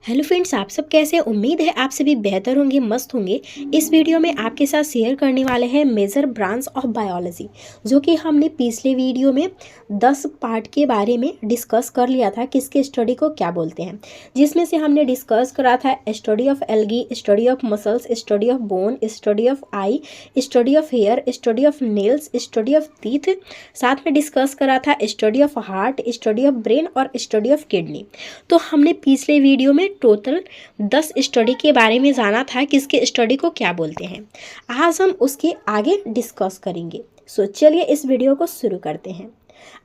Hello friends, आप सब कैसे? उम्मीद है आप सभी बेहतर होंगे, मस्त होंगे। इस वीडियो में आपके साथ शेयर करने वाले हैं मेजर ब्रांच ऑफ बायोलॉजी, जो कि हमने पिछले वीडियो में 10 पार्ट के बारे में डिस्कस कर लिया था, किसके स्टडी को क्या बोलते हैं। जिसमें से हमने डिस्कस करा था study of algae, study of muscles, study of bone, study of eye, study of hair, study of nails, study of teeth. साथ में डिस्कस करा था study of heart, study of brain और स्टडी ऑफ किडनी। तो हमने पिछले video में total 10 study के बारे में जाना था, किसके स्टडी को क्या बोलते हैं। आज हम उसके आगे डिस्कस करेंगे। सो चलिए इस वीडियो को शुरू करते हैं।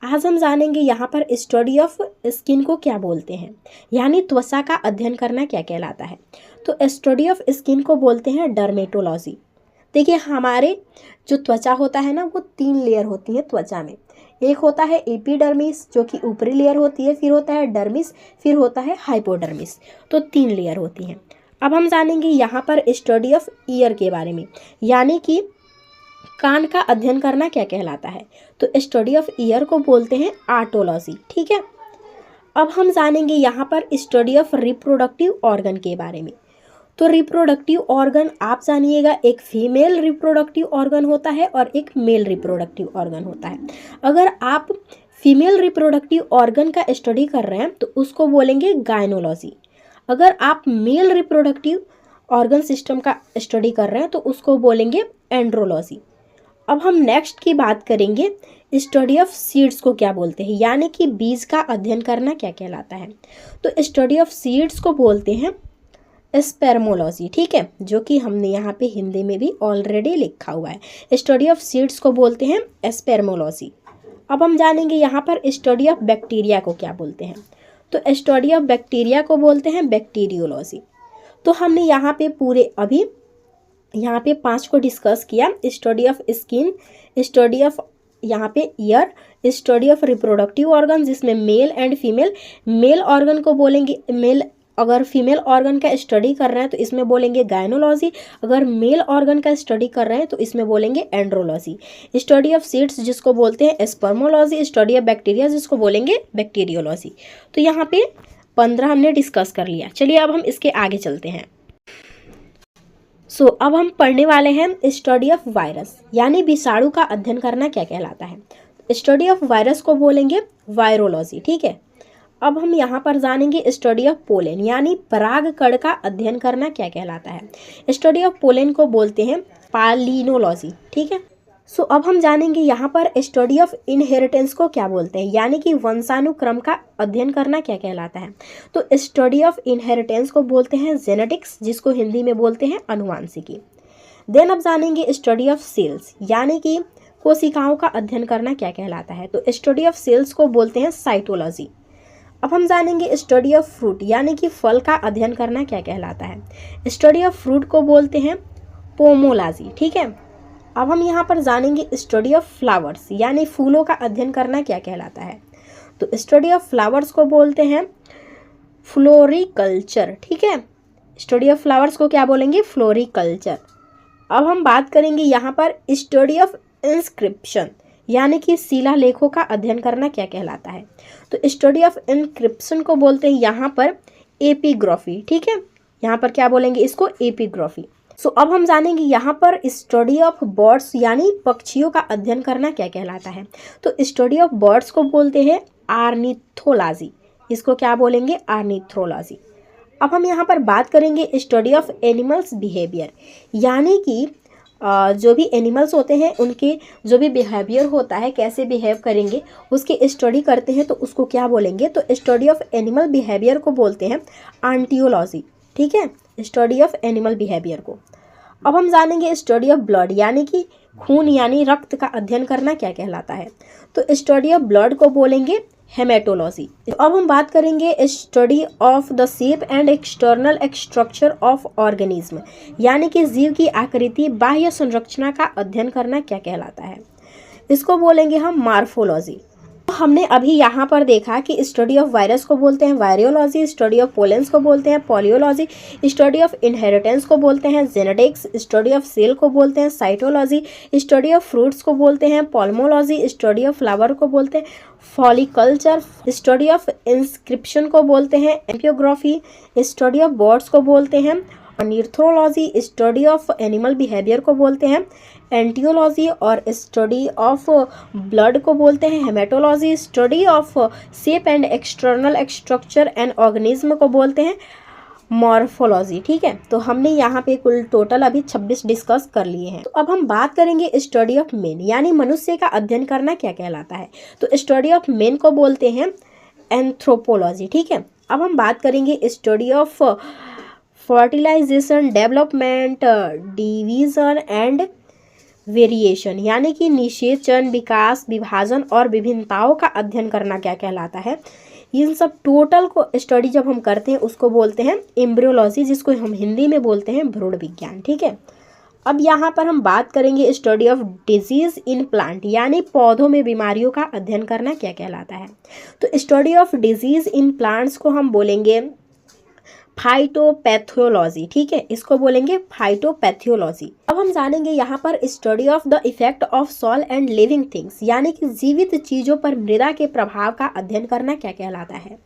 आज हम जानेंगे यहाँ पर स्टडी ऑफ स्किन को क्या बोलते हैं, यानी त्वचा का अध्ययन करना क्या कहलाता है। तो स्टडी ऑफ स्किन को बोलते हैं डर्मेटोलॉजी। देखिए, हमारे जो त्वचा होता है ना, वो 3 लेयर होती है त्वचा में। एक होता है एपिडर्मिस, जो कि ऊपरी लेयर होती है, फिर होता है डर्मिस, फिर होता है हाइपोडर्मिस। तो 3 लेयर होती हैं। अब हम जानेंगे यहाँ पर स्टडी ऑफ ईयर के बारे में, यानी कि कान का अध्ययन करना क्या कहलाता है। तो स्टडी ऑफ ईयर को बोलते हैं आर्टोलॉजी। ठीक है। अब हम जानेंगे यहाँ पर स्टडी ऑफ रिप्रोडक्टिव ऑर्गन के बारे में। तो रिप्रोडक्टिव ऑर्गन आप जानिएगा, एक फीमेल रिप्रोडक्टिव ऑर्गन होता है और एक मेल रिप्रोडक्टिव ऑर्गन होता है। अगर आप फीमेल रिप्रोडक्टिव ऑर्गन का स्टडी कर रहे हैं तो उसको बोलेंगे गायनोलॉजी। अगर आप मेल रिप्रोडक्टिव ऑर्गन सिस्टम का स्टडी कर रहे हैं तो उसको बोलेंगे एंड्रोलॉजी। अब हम नेक्स्ट की बात करेंगे, स्टडी ऑफ सीड्स को क्या बोलते हैं, यानी कि बीज का अध्ययन करना क्या कहलाता है। तो स्टडी ऑफ सीड्स को बोलते हैं स्पर्मोलॉजी। ठीक है, जो कि हमने यहाँ पे हिंदी में भी ऑलरेडी लिखा हुआ है। स्टडी ऑफ सीड्स को बोलते हैं स्पर्मोलॉजी। अब हम जानेंगे यहाँ पर स्टडी ऑफ बैक्टीरिया को क्या बोलते हैं। तो स्टडी ऑफ बैक्टीरिया को बोलते हैं बैक्टीरियोलॉजी। तो हमने यहाँ पे पूरे अभी यहाँ पे 5 को डिस्कस किया। Study of skin, study of यहाँ पे ear, study of reproductive organ जिसमें male and female. Male organ को बोलेंगे मेल, अगर फीमेल ऑर्गन का स्टडी कर रहे हैं तो इसमें बोलेंगे गायनोलॉजी। अगर मेल ऑर्गन का स्टडी कर रहे हैं तो इसमें बोलेंगे एंड्रोलॉजी। स्टडी ऑफ सीड्स जिसको बोलते हैं स्पर्मोलॉजी। स्टडी ऑफ बैक्टीरिया जिसको बोलेंगे बैक्टीरियोलॉजी। तो यहाँ पे 15 हमने डिस्कस कर लिया। चलिए अब हम इसके आगे चलते हैं। अब हम पढ़ने वाले हैं स्टडी ऑफ वायरस, यानी विषाणु का अध्ययन करना क्या कहलाता है। स्टडी ऑफ वायरस को बोलेंगे वायरोलॉजी। ठीक है। अब हम यहाँ पर जानेंगे स्टडी ऑफ पोलेन, यानी परागकण का अध्ययन करना क्या कहलाता है। स्टडी ऑफ पोलेन को बोलते हैं पालिनोलॉजी। ठीक है। अब हम जानेंगे यहाँ पर स्टडी ऑफ इनहेरिटेंस को क्या बोलते हैं, यानी कि वंशानुक्रम का अध्ययन करना क्या कहलाता है। तो स्टडी ऑफ इनहेरिटेंस को बोलते हैं जेनेटिक्स, जिसको हिंदी में बोलते हैं अनुवांशिकी। देन अब जानेंगे स्टडी ऑफ सेल्स, यानी कि कोशिकाओं का अध्ययन करना क्या कहलाता है। तो स्टडी ऑफ सेल्स को बोलते हैं साइटोलॉजी। अब हम जानेंगे स्टडी ऑफ फ्रूट, यानी कि फल का अध्ययन करना क्या कहलाता है। स्टडी ऑफ फ्रूट को बोलते हैं पोमोलॉजी। ठीक है। अब हम यहाँ पर जानेंगे स्टडी ऑफ फ्लावर्स, यानी फूलों का अध्ययन करना क्या कहलाता है। तो स्टडी ऑफ फ्लावर्स को बोलते हैं फ्लोरिकल्चर। ठीक है। स्टडी ऑफ फ्लावर्स को क्या बोलेंगे, फ्लोरिकल्चर। अब हम बात करेंगे यहाँ पर स्टडी ऑफ इंस्क्रिप्शन, यानी कि शिलालेखों का अध्ययन करना क्या कहलाता है। तो स्टडी ऑफ इंक्रिप्शन को बोलते हैं यहाँ पर एपिग्राफी। ठीक है। यहाँ पर क्या बोलेंगे, इसको एपिग्राफी। अब हम जानेंगे यहाँ पर स्टडी ऑफ बर्ड्स, यानी पक्षियों का अध्ययन करना क्या कहलाता है। तो स्टडी ऑफ बर्ड्स को बोलते हैं आर्निथोलॉजी। इसको क्या बोलेंगे, आर्निथोलॉजी। अब हम यहाँ पर बात करेंगे स्टडी ऑफ एनिमल्स बिहेवियर, यानी कि जो भी एनिमल्स होते हैं उनके जो भी बिहेवियर होता है, कैसे बिहेव करेंगे, उसकी स्टडी करते हैं तो उसको क्या बोलेंगे। तो स्टडी ऑफ एनिमल बिहेवियर को बोलते हैं आंटियोलॉजी। ठीक है। स्टडी ऑफ एनिमल बिहेवियर को। अब हम जानेंगे स्टडी ऑफ ब्लड, यानी कि खून यानी रक्त का अध्ययन करना क्या कहलाता है। तो स्टडी ऑफ ब्लड को बोलेंगे हेमेटोलॉजी। अब हम बात करेंगे study of the shape and external structure of organism, यानी कि जीव की आकृति, बाह्य संरचना का अध्ययन करना क्या कहलाता है। इसको बोलेंगे हम मार्फोलॉजी। हमने अभी यहाँ पर देखा कि स्टडी ऑफ वायरस को बोलते हैं वायरियोलॉजी, स्टडी ऑफ पोलेंस को बोलते हैं पॉलियोलॉजी, स्टडी ऑफ इनहेरिटेंस को बोलते हैं जेनेटिक्स, स्टडी ऑफ सेल को बोलते हैं साइटोलॉजी, स्टडी ऑफ फ्रूट्स को बोलते हैं पॉल्मोलॉजी, स्टडी ऑफ फ्लावर को बोलते हैं फॉलिकल्चर, स्टडी ऑफ इंस्क्रिप्शन को बोलते हैं एम्पियोग्राफी, स्टडी ऑफ बर्ड्स को बोलते हैं ornithology, study of animal behaviour को बोलते हैं एंटियोलॉजी, और स्टडी ऑफ ब्लड को बोलते हैं haematology, study of shape and external structure and organism को बोलते हैं मॉर्फोलॉजी। ठीक है, तो हमने यहाँ पे कुल टोटल अभी 26 डिस्कस कर लिए हैं। तो अब हम बात करेंगे स्टडी ऑफ मेन, यानी मनुष्य का अध्ययन करना क्या कहलाता है। तो स्टडी ऑफ मेन को बोलते हैं एंथ्रोपोलॉजी। ठीक है, अब हम बात करेंगे study of fertilisation, development, division and variation, यानी कि निषेचन, विकास, विभाजन और विभिन्नताओं का अध्ययन करना क्या कहलाता है। इन सब टोटल को स्टडी जब हम करते हैं उसको बोलते हैं एम्ब्रियोलॉजी, जिसको हम हिंदी में बोलते हैं भ्रूण विज्ञान। ठीक है, अब यहाँ पर हम बात करेंगे study of disease in plant, यानी पौधों में बीमारियों का अध्ययन करना क्या कहलाता है। तो study of disease in plants को हम बोलेंगे फाइटोपैथोलॉजी। ठीक है, इसको बोलेंगे फाइटोपैथोलॉजी। अब हम जानेंगे यहाँ पर study of the effect of soil and living things, यानी कि जीवित चीजों पर मृदा के प्रभाव का अध्ययन करना क्या कहलाता है।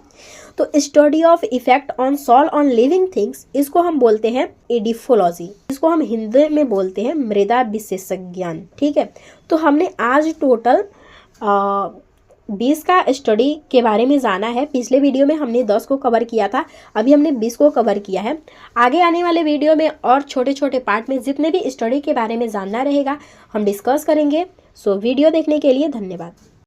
तो study of effect on soil on living things, इसको हम बोलते हैं एडिफोलॉजी, इसको हम हिंदी में बोलते हैं मृदा विशेषज्ञान। ठीक है, तो हमने आज टोटल 20 का स्टडी के बारे में जाना है। पिछले वीडियो में हमने 10 को कवर किया था, अभी हमने 20 को कवर किया है। आगे आने वाले वीडियो में और छोटे छोटे पार्ट में जितने भी स्टडी के बारे में जानना रहेगा हम डिस्कस करेंगे। सो वीडियो देखने के लिए धन्यवाद।